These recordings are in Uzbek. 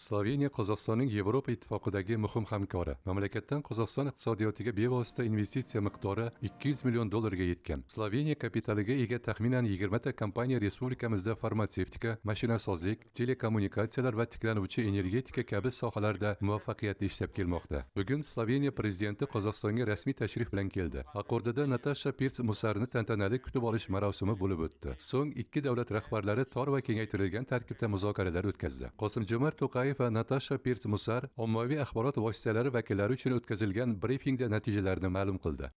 Sloveniya Qozog'istonning Yevropa ittifoqidagi muhim hamkori. Mamlakatdan Qozog'iston iqtisodiyotiga bevosita investitsiya miqdori 200 million dollarga yetgan. Sloveniya kapitaliga ega taxminan 20 ta kompaniya respublikamizda farmatsevtika, mashinasozlik, telekommunikatsiyalar va tiklanuvchi energetika kabi sohalarda muvaffaqiyatli ishlab kelmoqda. Bugun Sloveniya prezidenti Qozog'istonga rasmiy tashrif bilan keldi. Aqordada Natasha Pirc-Musarni tantanali kutib olish marosimi bo'lib o'tdi. So'ng ikki davlat rahbarlari tor va kengaytirilgan tarkibda muzokaralar o'tkazdi. Qosim-Jomart To'qayev va Natasha Pirc-Musar ommaviy axborot vositalari vakillari uchun o'tkazilgan brifingda natijalarni ma'lum qildi.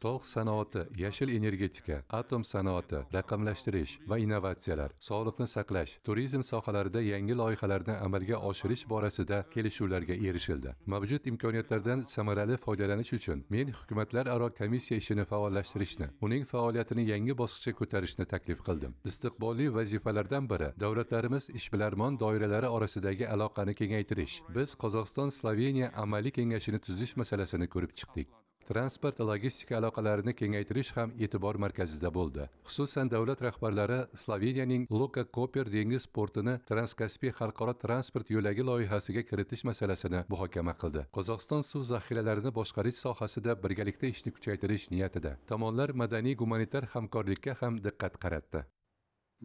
Tog' sanoati, yashil energetika, atom sanoati, raqamlashtirish va innovatsiyalar, sog'liqni saqlash, turizm sohalarida yangi loyihalarni amalga oshirish borasida kelishuvlarga erishildi. Mavjud imkoniyatlardan samarali foydalanish uchun men hukumatlararo komissiya ishini faollashtirishni, uning faoliyatini yangi bosqichga ko'tarishni taklif qildim. Istiqbolli vazifalardan biri davlatlarimiz ishbilarmon doiralari orasidagi aloqani kengaytirish. Biz Qozog'iston-Sloveniya amaliy kengashini tuzish masalasini ko'rib chiqdik. Transport logistika aloqalarini kengaytirish ham e'tibor markazida bo'ldi. Xususan davlat rahbarlari Sloveniyaning Luka Koper dengiz portini Transkaspiy xalqaro transport yo'lagi loyihasiga kiritish masalasini muhokama qildi. Qozog'iston suv zaxiralarini boshqarish sohasida birgalikda ishni kuchaytirish niyatida. Tomonlar madaniy-gumanitar hamkorlikka ham diqqat qaratdi.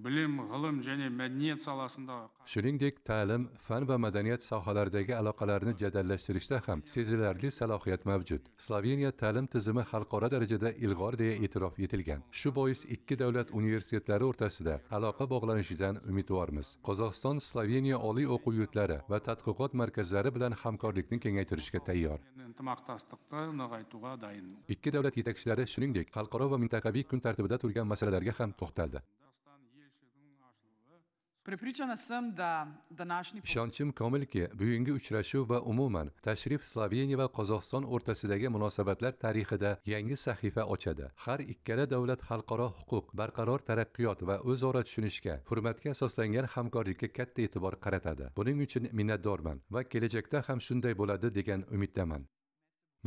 Bilim, g'ilm және madaniyat sohasida shuningdek ta'lim, fan va madaniyat sohalaridagi aloqalarni jadallashtirishda ham sezilarli salohiyat mavjud. Sloveniya ta'lim tizimi xalqaro darajada ilg'or deya e'tirof etilgan. Shu bois ikki davlat universitetlari o'rtasida aloqa bog'lanishidan umidvormiz. Qozog'iston Sloveniya oliy o'quv yurtlari va tadqiqot markazlari bilan hamkorlikni kengaytirishga tayyor. Ikki davlat yetakchilari shuningdek xalqaro va mintaqaviy kun tartibida turgan masalalarga ham to'xtaldi. Ishonchim komilki, bugungi uchrashuv va umuman tashrif Sloveniya va Qozog'iston o'rtasidagi munosabatlar tarixida yangi sahifa ochadi. Har ikkala davlat xalqaro huquq, barqaror taraqqiyot va o'zaro tushunishga, hurmatga asoslangan hamkorlikka katta e'tibor qaratadi. Buning uchun minnatdorman va kelajakda ham shunday bo'ladi degan umiddaman.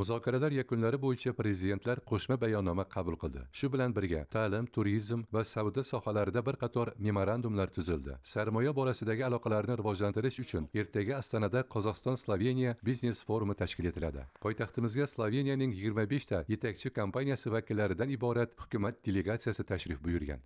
Muzokaralar yakunlari bo'yicha prezidentlar qo'shma bayonnoma qabul qildi. Shu bilan birga ta'lim, turizm va savdo sohalarida bir qator memorandumlar tuzildi. Sarmoya borasidagi aloqalarni rivojlantirish uchun ertaga Ostonada Qozog'iston-Sloveniya biznes forumi tashkil etiladi. Poytaxtimizga Sloveniyaning 25 ta yetakchi kompaniyasi vakillaridan iborat hukumat delegatsiyasi tashrif buyurgan.